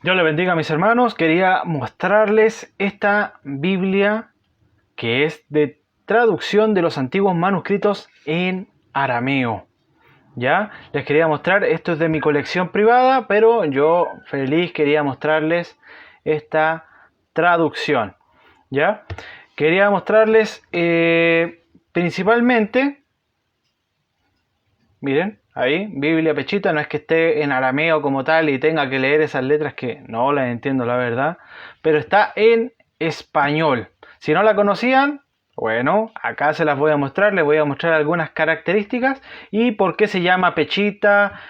Dios le bendiga a mis hermanos. Quería mostrarles esta Biblia que es de traducción de los antiguos manuscritos en arameo. ¿Ya? Les quería mostrar, esto es de mi colección privada, pero yo feliz quería mostrarles esta traducción. ¿Ya? Quería mostrarles principalmente, miren, ahí, Biblia Pechita, no es que esté en arameo como tal y tenga que leer esas letras que no las entiendo la verdad, pero está en español. Si no la conocían, bueno, acá se las voy a mostrar, les voy a mostrar algunas características y por qué se llama Pechita,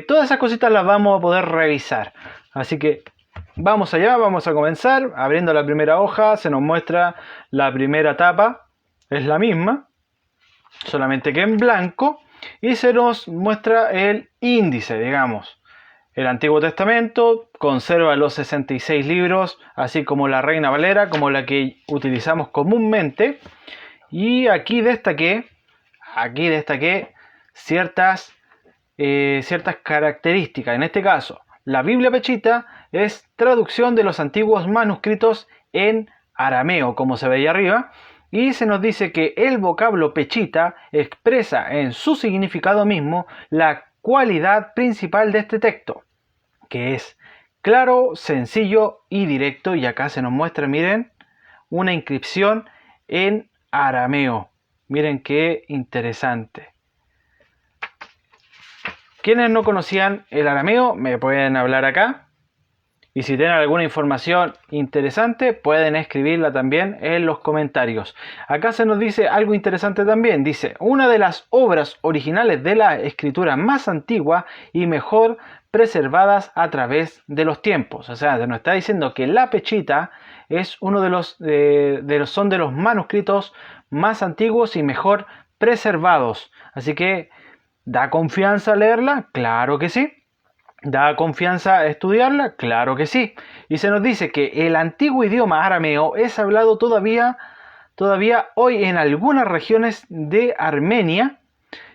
todas esas cositas las vamos a poder revisar. Así que vamos allá, vamos a comenzar, abriendo la primera hoja, se nos muestra la primera tapa, es la misma, solamente que en blanco. Y se nos muestra el índice, digamos. El Antiguo Testamento conserva los 66 libros, así como la Reina Valera, como la que utilizamos comúnmente. Y aquí destaqué ciertas características. En este caso, la Biblia Pechita es traducción de los antiguos manuscritos en arameo, como se veía arriba. Y se nos dice que el vocablo pechita expresa en su significado mismo la cualidad principal de este texto, que es claro, sencillo y directo. Y acá se nos muestra, miren, una inscripción en arameo. Miren qué interesante. Quienes no conocían el arameo me pueden hablar acá. Y si tienen alguna información interesante, pueden escribirla también en los comentarios. Acá se nos dice algo interesante también. Dice, una de las obras originales de la escritura más antigua y mejor preservadas a través de los tiempos. O sea, se nos está diciendo que la Pechita es uno de los manuscritos más antiguos y mejor preservados. Así que, ¿da confianza leerla? Claro que sí. ¿Da confianza estudiarla? Claro que sí. Y se nos dice que el antiguo idioma arameo es hablado todavía hoy en algunas regiones de Armenia,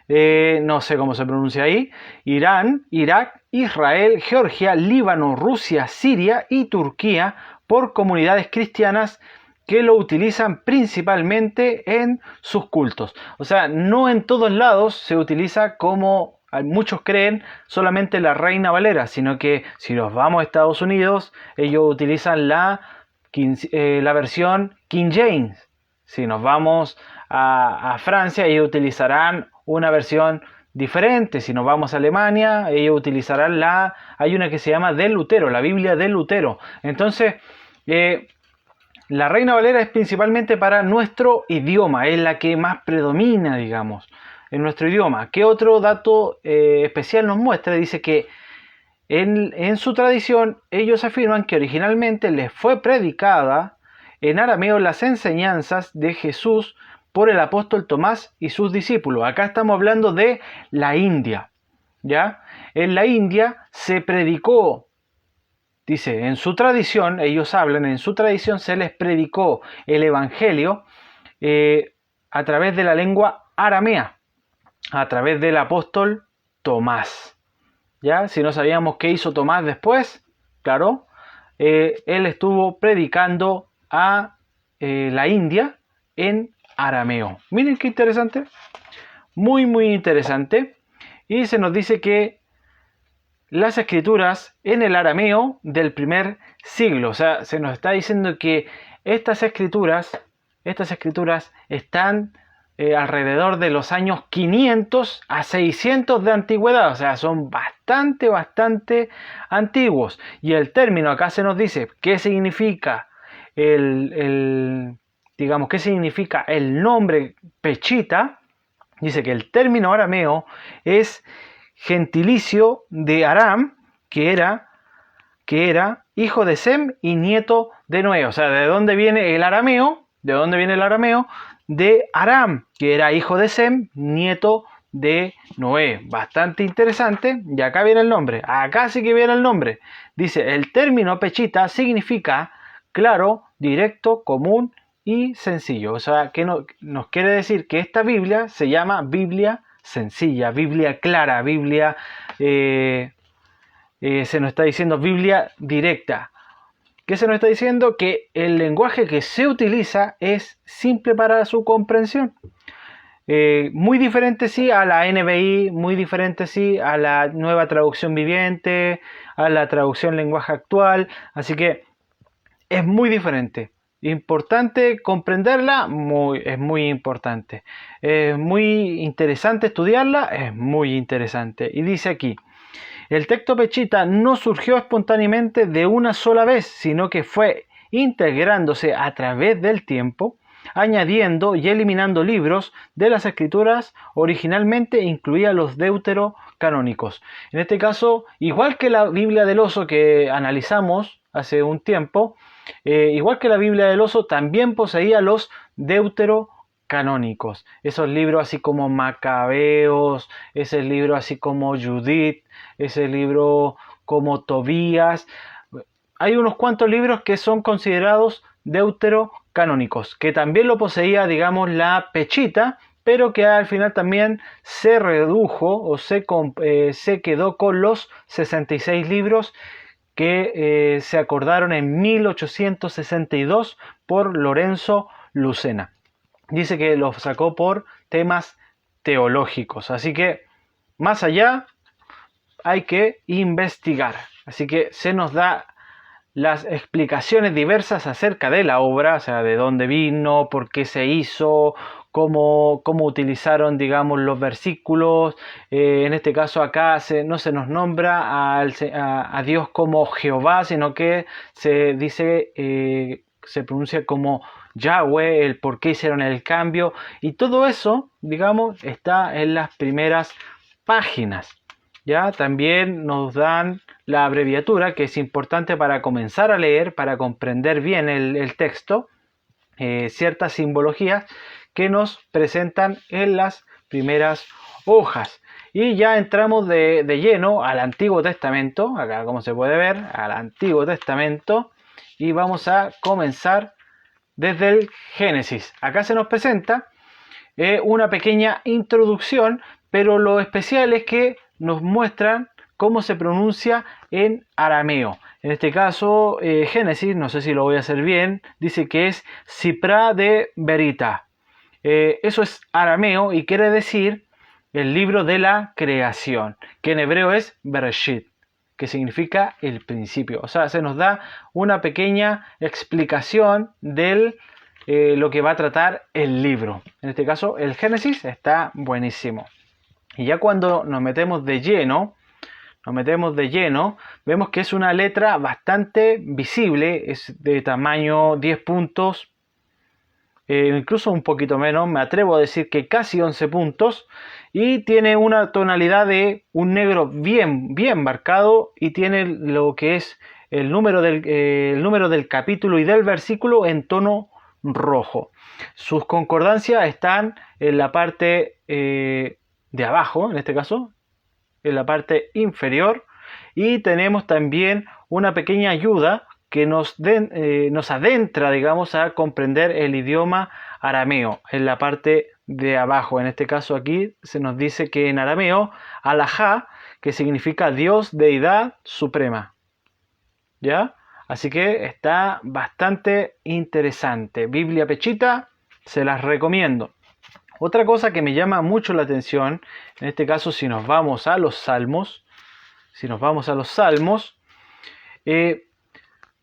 no sé cómo se pronuncia ahí, Irán, Irak, Israel, Georgia, Líbano, Rusia, Siria y Turquía, por comunidades cristianas que lo utilizan principalmente en sus cultos. O sea, no en todos lados se utiliza como muchos creen solamente la Reina Valera, sino que si nos vamos a Estados Unidos, ellos utilizan la versión King James. Si nos vamos a Francia, ellos utilizarán una versión diferente. Si nos vamos a Alemania, ellos utilizarán hay una que se llama de Lutero, la Biblia de Lutero. Entonces, la Reina Valera es principalmente para nuestro idioma, es la que más predomina, digamos, en nuestro idioma. ¿Qué otro dato especial nos muestra? Dice que en su tradición ellos afirman que originalmente les fue predicada en arameo las enseñanzas de Jesús por el apóstol Tomás y sus discípulos. Acá estamos hablando de la India, ¿ya? En la India se predicó. Dice, en su tradición, ellos hablan, en su tradición se les predicó el Evangelio a través de la lengua aramea, a través del apóstol Tomás. ¿Ya? Si no sabíamos qué hizo Tomás después, claro, él estuvo predicando a la India en arameo. Miren qué interesante, muy muy interesante. Y se nos dice que las escrituras en el arameo del primer siglo. O sea, se nos está diciendo que estas escrituras están alrededor de los años 500 a 600 de antigüedad. O sea, son bastante antiguos. Y el término acá se nos dice qué significa digamos, qué significa el nombre Pechita. Dice que el término arameo es gentilicio de Aram, que era hijo de Sem y nieto de Noé. O sea, ¿de dónde viene el arameo? ¿De dónde viene el arameo? De Aram, que era hijo de Sem, nieto de Noé. Bastante interesante. Y acá viene el nombre. Acá sí que viene el nombre. Dice, el término Pechita significa claro, directo, común y sencillo. O sea, que nos quiere decir que esta Biblia se llama Biblia sencilla, Biblia clara, Biblia se nos está diciendo Biblia directa. ¿Qué se nos está diciendo? Que el lenguaje que se utiliza es simple para su comprensión. Muy diferente sí a la NBI, muy diferente sí a la nueva traducción viviente, a la traducción lenguaje actual. Así que es muy diferente. Importante comprenderla, es muy importante. Es muy interesante estudiarla, es muy interesante. Y dice aquí, el texto Pechita no surgió espontáneamente de una sola vez, sino que fue integrándose a través del tiempo, añadiendo y eliminando libros de las escrituras originalmente incluía los deuterocanónicos. En este caso, igual que la Biblia del Oso que analizamos hace un tiempo, igual que la Biblia del Oso, también poseía los deuterocanónicos. Esos libros así como Macabeos, ese libro así como Judith, ese libro como Tobías. Hay unos cuantos libros que son considerados deuterocanónicos, que también lo poseía, digamos, la Pechita, pero que al final también se redujo o se quedó con los 66 libros que se acordaron en 1862 por Lorenzo Lucena. Dice que lo sacó por temas teológicos, así que más allá hay que investigar. Así que se nos da las explicaciones diversas acerca de la obra, o sea, de dónde vino, por qué se hizo, cómo utilizaron, digamos, los versículos. En este caso acá no se nos nombra a Dios como Jehová, sino que se dice, se pronuncia como Yahweh, el por qué hicieron el cambio. Y todo eso, digamos, está en las primeras páginas. ¿Ya? También nos dan la abreviatura, que es importante para comenzar a leer, para comprender bien el texto, ciertas simbologías que nos presentan en las primeras hojas. Y ya entramos de lleno al Antiguo Testamento, acá como se puede ver, al Antiguo Testamento, y vamos a comenzar desde el Génesis. Acá se nos presenta una pequeña introducción, pero lo especial es que nos muestran cómo se pronuncia en arameo. En este caso, Génesis, no sé si lo voy a hacer bien, dice que es Sipra de Berita. Eso es arameo y quiere decir el libro de la creación, que en hebreo es Bereshit, que significa el principio. O sea, se nos da una pequeña explicación de lo que va a tratar el libro. En este caso, el Génesis está buenísimo. Y ya cuando nos metemos de lleno, vemos que es una letra bastante visible, es de tamaño 10 puntos, incluso un poquito menos, me atrevo a decir que casi 11 puntos, y tiene una tonalidad de un negro bien marcado, y tiene lo que es el número del capítulo y del versículo en tono rojo. Sus concordancias están en la parte de abajo, en este caso, en la parte inferior, y tenemos también una pequeña ayuda que nos adentra, digamos, a comprender el idioma arameo en la parte de abajo. En este caso aquí se nos dice que en arameo, Alajá, que significa Dios, deidad suprema. ¿Ya? Así que está bastante interesante. Biblia Pechita, se las recomiendo. Otra cosa que me llama mucho la atención, en este caso si nos vamos a los Salmos,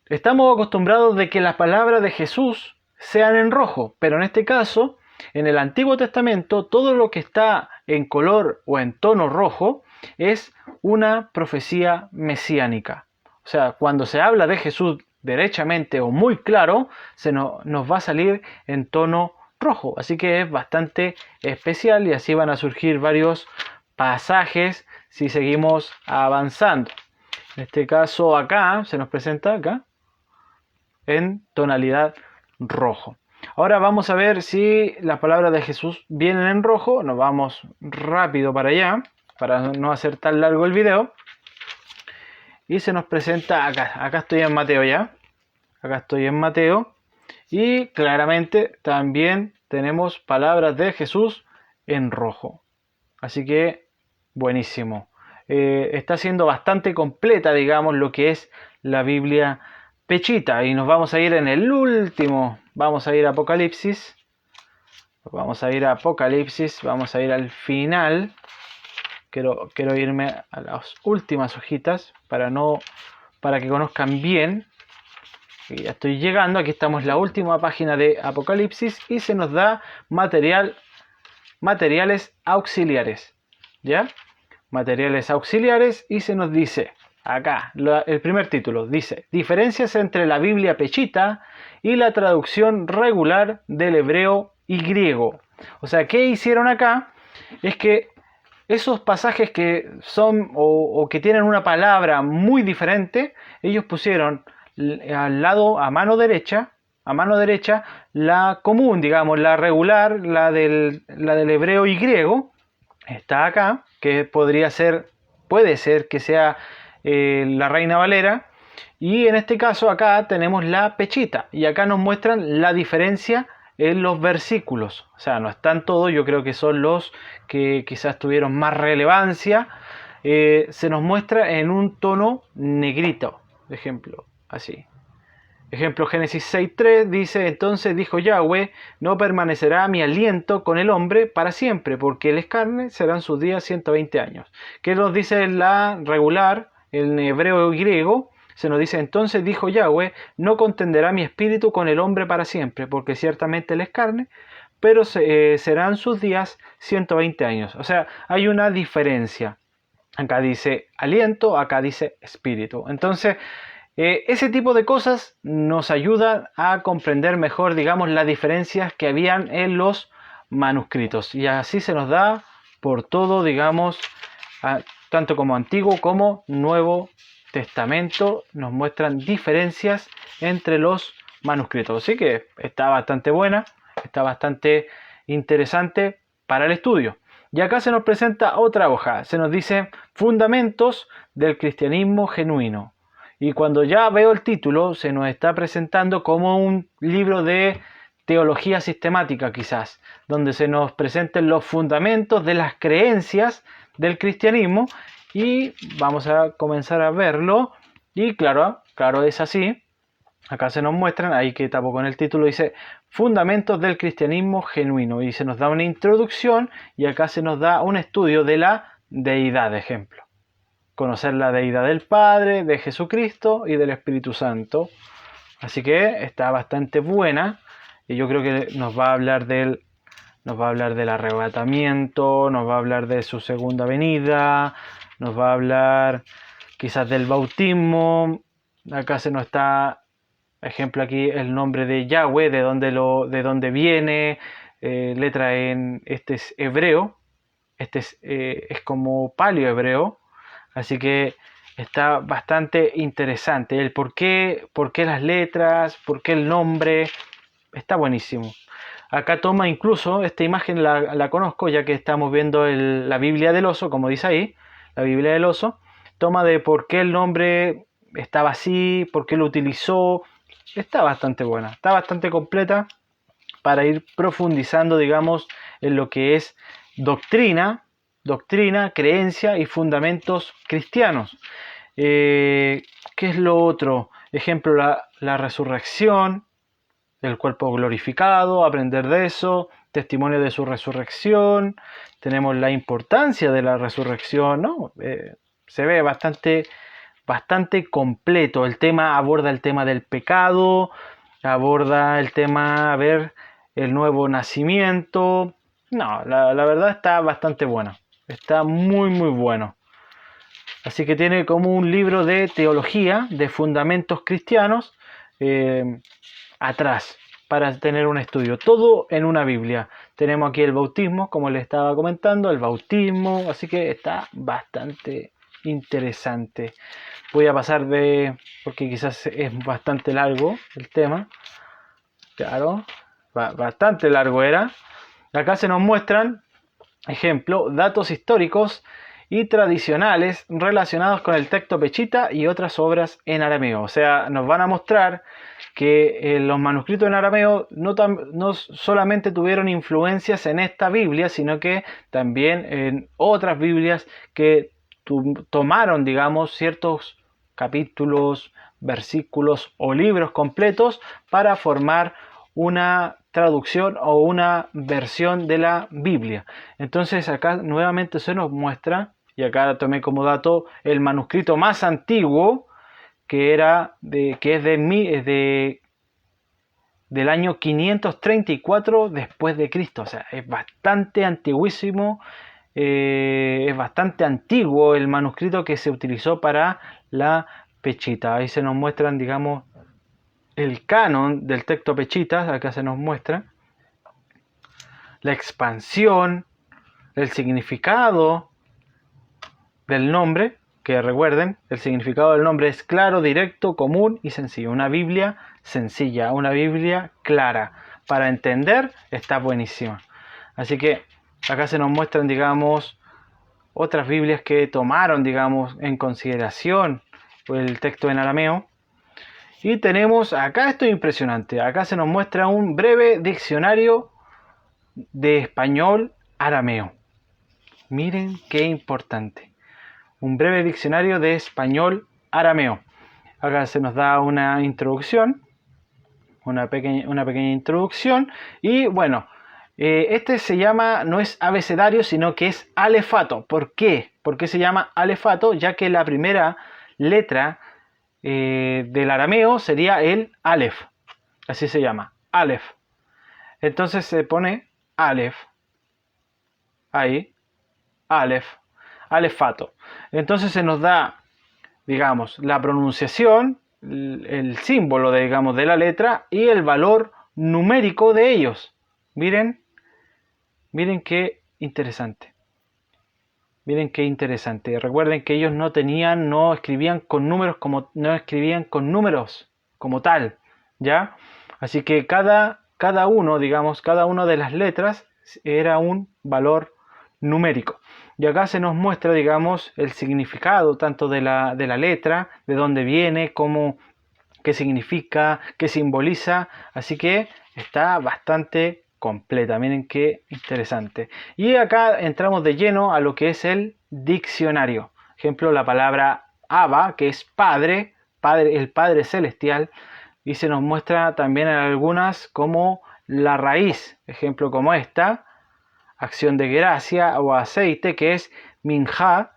estamos acostumbrados de que las palabras de Jesús sean en rojo, pero en este caso, en el Antiguo Testamento, todo lo que está en color o en tono rojo es una profecía mesiánica. O sea, cuando se habla de Jesús derechamente o muy claro, nos va a salir en tono rojo. Así que es bastante especial y así van a surgir varios pasajes si seguimos avanzando. En este caso acá, se nos presenta acá, en tonalidad rojo. Ahora vamos a ver si las palabras de Jesús vienen en rojo. Nos vamos rápido para allá, para no hacer tan largo el video. Y se nos presenta acá. Acá estoy en Mateo ya. Acá estoy en Mateo. Y claramente también tenemos palabras de Jesús en rojo. Así que buenísimo. está siendo bastante completa, digamos, lo que es la Biblia Pechita. Y nos vamos a ir en el último, vamos a ir a Apocalipsis. Vamos a ir a Apocalipsis, vamos a ir al final. Quiero irme a las últimas hojitas para que conozcan bien. Y ya estoy llegando, aquí estamos en la última página de Apocalipsis y se nos da materiales auxiliares. ¿Ya? Materiales auxiliares y se nos dice, acá, el primer título, dice, diferencias entre la Biblia Pechita y la traducción regular del hebreo y griego. O sea, ¿qué hicieron acá? Es que esos pasajes que son o que tienen una palabra muy diferente, ellos pusieron al lado, a mano derecha, la común, digamos, la regular, la del hebreo y griego, está acá, que puede ser que sea la Reina Valera, y en este caso acá tenemos la Pechita, y acá nos muestran la diferencia en los versículos. O sea, no están todos, yo creo que son los que quizás tuvieron más relevancia. Se nos muestra en un tono negrito, por ejemplo, así. Ejemplo, Génesis 6.3 dice, entonces dijo Yahweh, no permanecerá mi aliento con el hombre para siempre, porque él es carne, serán sus días 120 años. ¿Qué nos dice la regular, en hebreo y griego? Se nos dice, entonces dijo Yahweh, no contenderá mi espíritu con el hombre para siempre, porque ciertamente él es carne, pero serán sus días 120 años. O sea, hay una diferencia. Acá dice aliento, acá dice espíritu. Entonces, ese tipo de cosas nos ayudan a comprender mejor, digamos, las diferencias que habían en los manuscritos. Y así se nos da por todo, digamos, tanto como Antiguo como Nuevo Testamento, nos muestran diferencias entre los manuscritos. Así que está bastante buena, está bastante interesante para el estudio. Y acá se nos presenta otra hoja, se nos dice Fundamentos del cristianismo genuino. Y cuando ya veo el título, se nos está presentando como un libro de teología sistemática quizás, donde se nos presenten los fundamentos de las creencias del cristianismo y vamos a comenzar a verlo. Y claro, es así. Acá se nos muestran, ahí que tapo con el título, dice Fundamentos del cristianismo genuino y se nos da una introducción y acá se nos da un estudio de la deidad, de ejemplo. Conocer la deidad del Padre, de Jesucristo y del Espíritu Santo. Así que está bastante buena y yo creo que nos va a hablar del arrebatamiento, nos va a hablar de su segunda venida, nos va a hablar quizás del bautismo. Acá se nos está, ejemplo aquí, el nombre de Yahweh, de dónde viene, letra en, este es hebreo, este es como paleo hebreo. Así que está bastante interesante. El por qué las letras, por qué el nombre, está buenísimo. Acá toma incluso, esta imagen la conozco ya que estamos viendo la Biblia del oso, como dice ahí, la Biblia del oso. Toma de por qué el nombre estaba así, por qué lo utilizó. Está bastante buena, está bastante completa para ir profundizando, digamos, en lo que es doctrina, creencia y fundamentos cristianos. ¿Qué es lo otro? Ejemplo, la resurrección, el cuerpo glorificado, aprender de eso, testimonio de su resurrección, tenemos la importancia de la resurrección, ¿no? Se ve bastante completo. Aborda el tema del pecado, aborda el tema, el nuevo nacimiento. No, la verdad está bastante bueno. Está muy bueno. Así que tiene como un libro de teología, de fundamentos cristianos, atrás, para tener un estudio. Todo en una Biblia. Tenemos aquí el bautismo, como les estaba comentando, el bautismo. Así que está bastante interesante. Voy a pasar porque quizás es bastante largo el tema. Claro, bastante largo era. Acá se nos muestran, ejemplo, datos históricos y tradicionales relacionados con el texto Pechita y otras obras en arameo. O sea, nos van a mostrar que los manuscritos en arameo no solamente tuvieron influencias en esta Biblia, sino que también en otras Biblias que tomaron, digamos, ciertos capítulos, versículos o libros completos para formar una traducción o una versión de la Biblia. Entonces acá nuevamente se nos muestra, y acá tomé como dato el manuscrito más antiguo, que es del año 534 después de Cristo. O sea, es bastante antiguísimo, es bastante antiguo el manuscrito que se utilizó para la Pechita. Ahí se nos muestran, digamos, el canon del texto Pechitas. Acá se nos muestra la expansión, el significado del nombre, que recuerden, el significado del nombre es claro, directo, común y sencillo. Una Biblia sencilla, una Biblia clara. Para entender, está buenísima. Así que acá se nos muestran, digamos, otras Biblias que tomaron, digamos, en consideración el texto en arameo. Y tenemos, acá esto es impresionante, acá se nos muestra un breve diccionario de español arameo. Miren qué importante. Un breve diccionario de español arameo. Acá se nos da una introducción, una pequeña introducción. Y bueno, este se llama, no es abecedario, sino que es alefato. ¿Por qué? ¿Por qué se llama alefato? Ya que la primera letra del arameo sería el alef. Así se llama, alef. Entonces se pone alef. Ahí, alef. Alefato. Entonces se nos da, digamos, la pronunciación, el símbolo, digamos, de la letra y el valor numérico de ellos. Miren qué interesante. Miren qué interesante. Recuerden que ellos no escribían con números como tal, ¿ya? Así que cada uno, digamos, cada una de las letras era un valor numérico. Y acá se nos muestra, digamos, el significado tanto de la letra, de dónde viene, qué significa, qué simboliza. Así que está bastante completa. Miren qué interesante. Y acá entramos de lleno a lo que es el diccionario. Ejemplo, la palabra Abba, que es padre, el Padre Celestial. Y se nos muestra también en algunas como la raíz. Ejemplo como esta. Acción de gracia o aceite, que es minja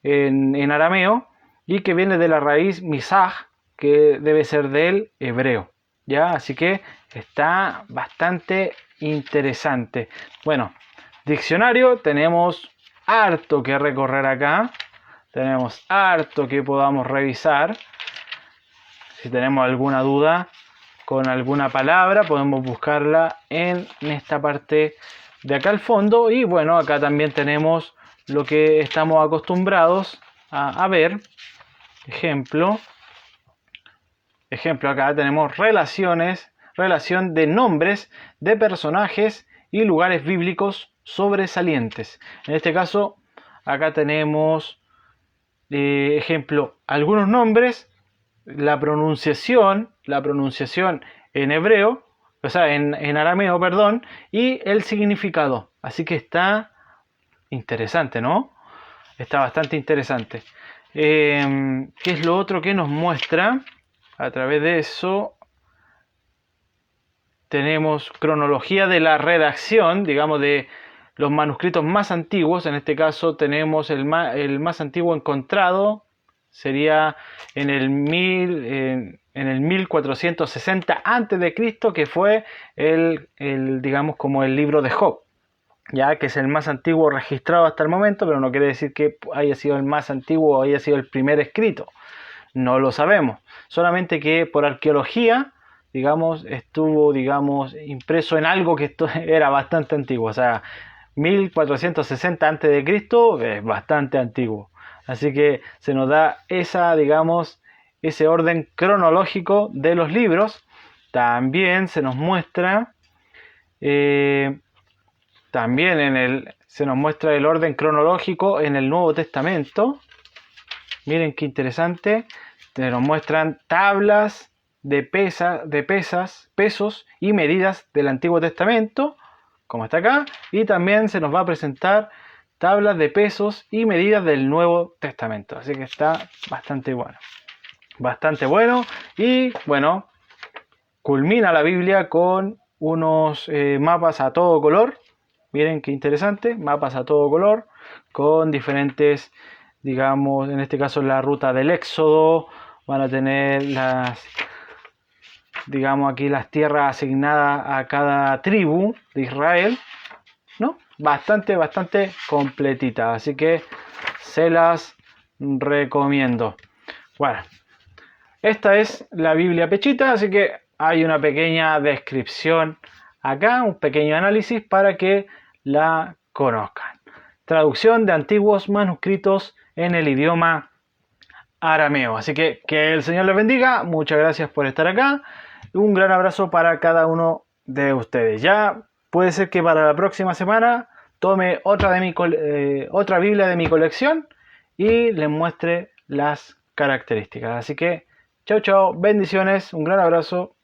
en arameo, y que viene de la raíz misaj, que debe ser del hebreo, ¿ya? Así que está bastante interesante. Bueno, diccionario, tenemos harto que recorrer acá, tenemos harto que podamos revisar. Si tenemos alguna duda con alguna palabra, podemos buscarla en esta parte de acá al fondo. Y bueno, acá también tenemos lo que estamos acostumbrados a ver. Ejemplo, acá tenemos relación de nombres de personajes y lugares bíblicos sobresalientes. En este caso, acá tenemos, ejemplo, algunos nombres, la pronunciación en hebreo, o sea, en arameo, perdón, y el significado. Así que está interesante, ¿no? Está bastante interesante. ¿Qué es lo otro que nos muestra? A través de eso tenemos cronología de la redacción, digamos, de los manuscritos más antiguos. En este caso tenemos el más antiguo encontrado, sería en el 1460 a.C., que fue digamos, como el libro de Job, ya que es el más antiguo registrado hasta el momento, pero no quiere decir que haya sido el más antiguo o haya sido el primer escrito. No lo sabemos. Solamente que por arqueología, digamos, estuvo, digamos, impreso en algo que era bastante antiguo. O sea, 1460 a.C. es bastante antiguo. Así que se nos da digamos, ese orden cronológico de los libros. También se nos muestra se nos muestra el orden cronológico en el Nuevo Testamento. Miren qué interesante. Se nos muestran tablas de pesos y medidas del Antiguo Testamento, como está acá. Y también se nos va a presentar tablas de pesos y medidas del Nuevo Testamento. Así que está bastante bueno. Bastante bueno. Y bueno, culmina la Biblia con unos mapas a todo color. Miren qué interesante. Mapas a todo color con diferentes, digamos, en este caso la ruta del Éxodo. Van a tener las, digamos, aquí las tierras asignadas a cada tribu de Israel, ¿no? Bastante completita, así que se las recomiendo. Bueno, esta es la Biblia Pechita, así que hay una pequeña descripción acá, un pequeño análisis para que la conozcan. Traducción de antiguos manuscritos en el idioma arameo. Así que el Señor les bendiga. Muchas gracias por estar acá. Un gran abrazo para cada uno de ustedes. Ya puede ser que para la próxima semana tome otra Biblia de mi colección y les muestre las características. Así que chao, bendiciones, un gran abrazo.